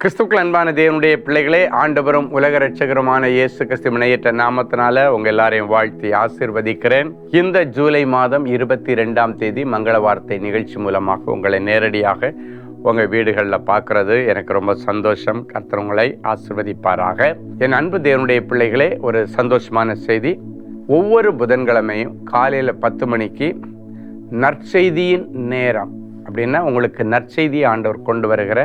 கிறிஸ்துக்கள் அன்பான தேவனுடைய பிள்ளைகளே, ஆண்டவரும் உலக இரட்சகருமான இயேசு கிறிஸ்து இணையற்ற நாமத்தினால உங்க எல்லாரையும் வாழ்த்தி ஆசீர்வதிக்கிறேன். இந்த ஜூலை மாதம் 22ஆம் தேதி மங்கள வார்த்தை நிகழ்ச்சி மூலமாக உங்களை நேரடியாக உங்கள் வீடுகளில் பார்க்கறது எனக்கு ரொம்ப சந்தோஷம். கர்த்தர் உங்களை ஆசீர்வதிப்பாராக. என் அன்பு தேவனுடைய பிள்ளைகளே, ஒரு சந்தோஷமான செய்தி. ஒவ்வொரு புதன்கிழமையும் காலையில் 10 மணிக்கு நற்செய்தியின் நேரம் அப்படின்னா உங்களுக்கு நற்செய்தி ஆண்டவர் கொண்டு வருகிற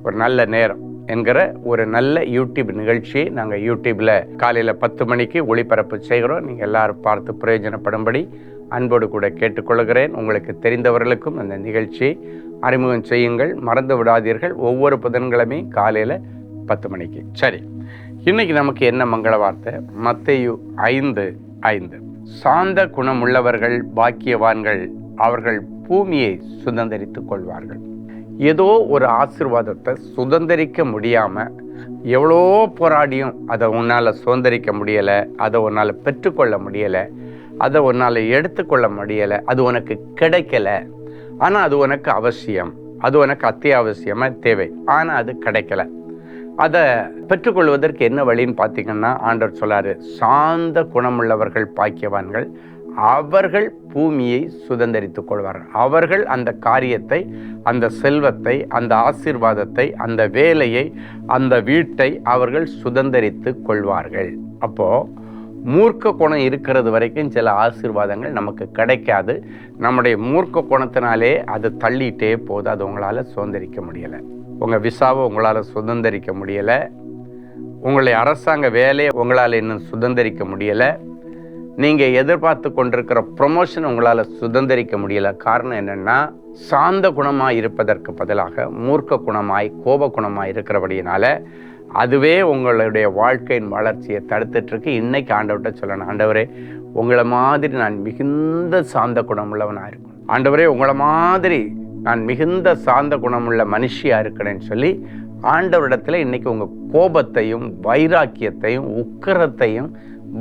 ஒரு நல்ல நேரம் என்கிற ஒரு நல்ல யூடியூப் நிகழ்ச்சியை நாங்கள் யூடியூப்பில் காலையில் 10 மணிக்கு ஒளிபரப்பு செய்கிறோம். நீங்கள் எல்லாரும் பார்த்து பிரயோஜனப்படும்படி அன்போடு கூட கேட்டுக்கொள்கிறேன். உங்களுக்கு தெரிந்தவர்களுக்கும் அந்த நிகழ்ச்சியை அறிமுகம் செய்யுங்கள், மறந்து விடாதீர்கள். ஒவ்வொரு புதன்கிழமையும் காலையில் 10 மணிக்கு. சரி, இன்னைக்கு நமக்கு என்ன மங்கள வார்த்தை? மத்தேயு 5:5. சாந்த குணமுள்ளவர்கள் பாக்கியவான்கள், அவர்கள் பூமியை சுதந்தரித்துக் கொள்வார்கள். ஏதோ ஒரு ஆசீர்வாதத்தை சுதந்தரிக்க முடியாமல் எவ்வளோ போராடியும் அதை உன்னால் சுதந்தரிக்க முடியலை, அதை உன்னால் பெற்றுக்கொள்ள முடியலை, அதை உன்னால் எடுத்துக்கொள்ள முடியலை, அது உனக்கு கிடைக்கல. ஆனால் அது உனக்கு அவசியம், அது உனக்கு அத்தியாவசியமாக தேவை, ஆனால் அது கிடைக்கல. அதை பெற்றுக்கொள்வதற்கு என்ன வழின்னு பார்த்தீங்கன்னா, ஆண்டவர் சொல்லாரு, சாந்த குணமுள்ளவர்கள் பாக்கியவான்கள், அவர்கள் பூமியை சுதந்தரித்துக் கொள்வார்கள். அவர்கள் அந்த காரியத்தை, அந்த செல்வத்தை, அந்த ஆசீர்வாதத்தை, அந்த வேலையை, அந்த வீட்டை அவர்கள் சுதந்தரித்து கொள்வார்கள். அப்போ மூர்க்க குணம் இருக்கிறது வரைக்கும் சில ஆசீர்வாதங்கள் நமக்கு கிடைக்காது. நம்முடைய மூர்க்க குணத்தினாலே அது தள்ளிட்டே போகுது. அது உங்களால் சுதந்திரிக்க முடியலை. உங்கள் விசாவை உங்களால் சுதந்திரிக்க முடியலை. உங்களுடைய அரசாங்க வேலையை உங்களால் இன்னும் சுதந்திரிக்க முடியலை. நீங்கள் எதிர்பார்த்து கொண்டிருக்கிற ப்ரொமோஷன் உங்களால் சுதந்திரிக்க முடியலை. காரணம் என்னென்னா, சாந்த குணமாக இருப்பதற்கு பதிலாக மூர்க்க குணமாய், கோப குணமாய் இருக்கிறபடியினால அதுவே உங்களுடைய வாழ்க்கையின் வளர்ச்சியை தடுத்துட்ருக்கு. இன்றைக்கி ஆண்டவர்கிட்ட சொல்லணும், ஆண்டவரே உங்களை மாதிரி நான் மிகுந்த சாந்த குணமுள்ளவனாக இருக்கணும், ஆண்டவரே உங்களை மாதிரி நான் மிகுந்த சாந்த குணமுள்ள மனுஷியாக இருக்கிறேன்னு சொல்லி ஆண்டவரிடத்தில் இன்றைக்கி உங்கள் கோபத்தையும் வைராக்கியத்தையும் உக்கிரத்தையும்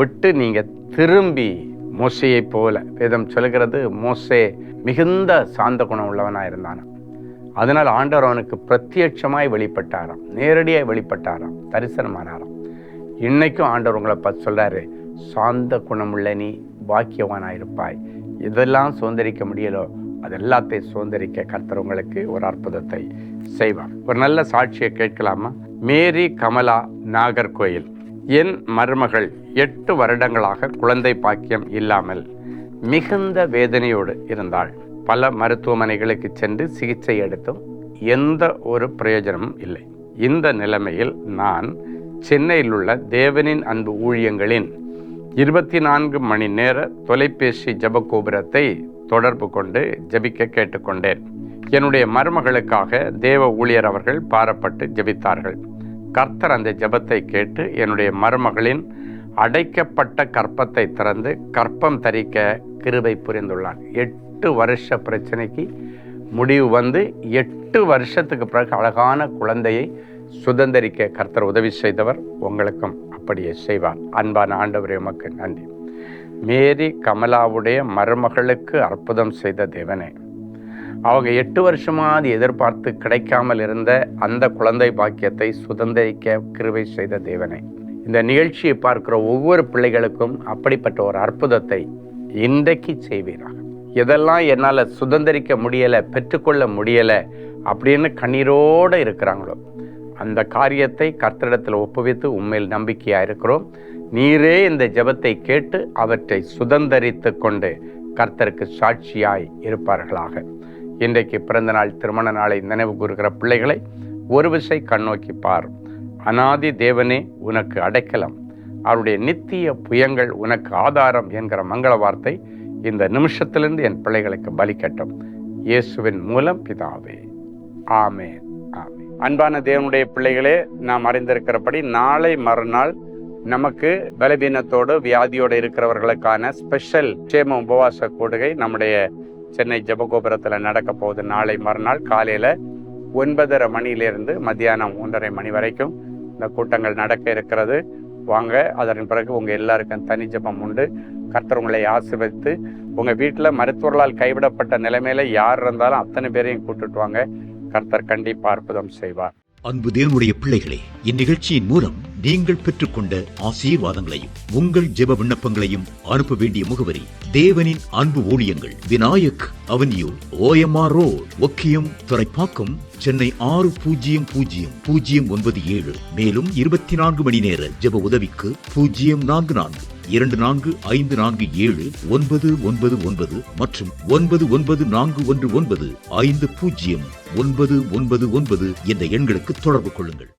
விட்டு நீங்கள் திரும்பி மோசையை போல, வேதம் சொல்கிறது, மோசே மிகுந்த சாந்த குணம் உள்ளவனாக இருந்தான். அதனால் ஆண்டவர் அவனுக்கு பிரத்யட்சமாய் வெளிப்பட்டாராம், நேரடியாக வெளிப்பட்டாராம், தரிசனமானாராம். இன்னைக்கும் ஆண்டவர் உங்களை பார்த்து சொல்கிறாரு, சாந்த குணமுள்ள நீ பாக்கியவானாயிருப்பாய். இதெல்லாம் சுதந்திரிக்க முடியலோ அது எல்லாத்தையும் சுதந்திரிக்க கர்த்தர் உங்களுக்கு ஒரு அற்புதத்தை செய்வார். ஒரு நல்ல சாட்சியை கேட்கலாமா? மேரி கமலா, நாகர்கோயில். என் மருமகள் 8 வருடங்களாக குழந்தை பாக்கியம் இல்லாமல் மிகுந்த வேதனையோடு இருந்தாள். பல மருத்துவமனைகளுக்கு சென்று சிகிச்சை எடுத்தும் எந்த ஒரு பிரயோஜனமும் இல்லை. இந்த நிலைமையில் நான் சென்னையில் உள்ள தேவனின் அன்பு ஊழியங்களின் 24 மணி நேர தொலைபேசி ஜெப கோபுரத்தை தொடர்பு கொண்டு ஜெபிக்க கேட்டுக்கொண்டேன். என்னுடைய மருமகளுக்காக தேவ ஊழியர் அவர்கள் பாரப்பட்டு ஜெபித்தார்கள். கர்த்தர் அந்த ஜெபத்தை கேட்டு என்னுடைய மருமகளின் அடைக்கப்பட்ட கற்பத்தை திறந்து கற்பம் தரிக்க கிருபை புரிந்துள்ளார். 8 வருஷ பிரச்சனைக்கு முடிவு வந்து 8 வருஷத்துக்கு பிறகு அழகான குழந்தையை சுதந்திரிக்க கர்த்தர் உதவி செய்தவர். உங்களுக்கும் அப்படியே செய்வார். அன்பான ஆண்டவரே, உமக்கு நன்றி. மேரி கமலாவுடைய மருமகளுக்கு அற்புதம் செய்த தேவனே, அவங்க 8 வருஷமாவது எதிர்பார்த்து கிடைக்காமல் இருந்த அந்த குழந்தை பாக்கியத்தை சுதந்திரிக்க கிருபை செய்த தேவனே, இந்த நிகழ்ச்சியை பார்க்கிற ஒவ்வொரு பிள்ளைகளுக்கும் அப்படிப்பட்ட ஒரு அற்புதத்தை இன்றைக்கு செய்வீராக. எதெல்லாம் என்னால் சுதந்திரிக்க முடியலை, பெற்றுக்கொள்ள முடியலை அப்படின்னு கண்ணீரோடு இருக்கிறாங்களோ அந்த காரியத்தை கர்த்தரிடத்தில் ஒப்புவித்து உண்மையில் நம்பிக்கையாக இருக்கிறோம். நீரே இந்த ஜெபத்தை கேட்டு அவற்றை சுதந்திரித்து கொண்டு கர்த்தருக்கு சாட்சியாய் இருப்பார்களாக. இன்றைக்கு பிறந்த நாள், திருமண நாளை நினைவு கூறுகிற பிள்ளைகளை ஒரு விசை கண்ணோக்கி பார். அநாதி தேவனே உனக்கு அடைக்கலம், அவருடைய நித்திய புயங்கள் உனக்கு ஆதாரம் என்கிற மங்கள வார்த்தை இந்த நிமிஷத்திலிருந்து என் பிள்ளைகளுக்கு பலிக்கட்டும். இயேசுவின் மூலம் பிதாவே, ஆமென், ஆமென். அன்பான தேவனுடைய பிள்ளைகளே, நாம் அறிந்திருக்கிறபடி நாளை மறுநாள் நமக்கு பலவீனத்தோடு வியாதியோடு இருக்கிறவர்களுக்கான ஸ்பெஷல் சேம உபவாச கூடுகை நம்முடைய சென்னை ஜெபகோபுரத்தில் நடக்க போகுது. நாளை மறுநாள் காலையில் 9:30 மணியிலிருந்து மத்தியானம் 1:30 மணி வரைக்கும் இந்த கூட்டங்கள் நடக்க இருக்கிறது. வாங்க. அதன் பிறகு உங்கள் எல்லாருக்கும் தனி ஜெபம் உண்டு. கர்த்தர் உங்களை ஆசீர்வதித்து உங்கள் வீட்டில் மருத்துவர்களால் கைவிடப்பட்ட நிலைமையில் யார் இருந்தாலும் அத்தனை பேரையும் கூட்டுட்டு வாங்க. கர்த்தர் கண்டிப்பாக அற்புதம் செய்வார். அன்பு தேவனுடைய பிள்ளைகளே, இந்நிகழ்ச்சியின் மூலம் நீங்கள் பெற்றுக்கொண்ட ஆசீர்வாதங்களையும் உங்கள் ஜெப விண்ணப்பங்களையும் அனுப்ப வேண்டிய முகவரி: தேவனின் அன்பு ஊழியங்கள், Vinayak avenue, OMR road, Okkiyam, Thoraipakkam, Chennai 600097. மேலும் 24 மணி நேர ஜெப உதவிக்கு 04424579999 மற்றும் 9941150999 என்ற எண்களுக்கு தொடர்பு கொள்ளுங்கள்.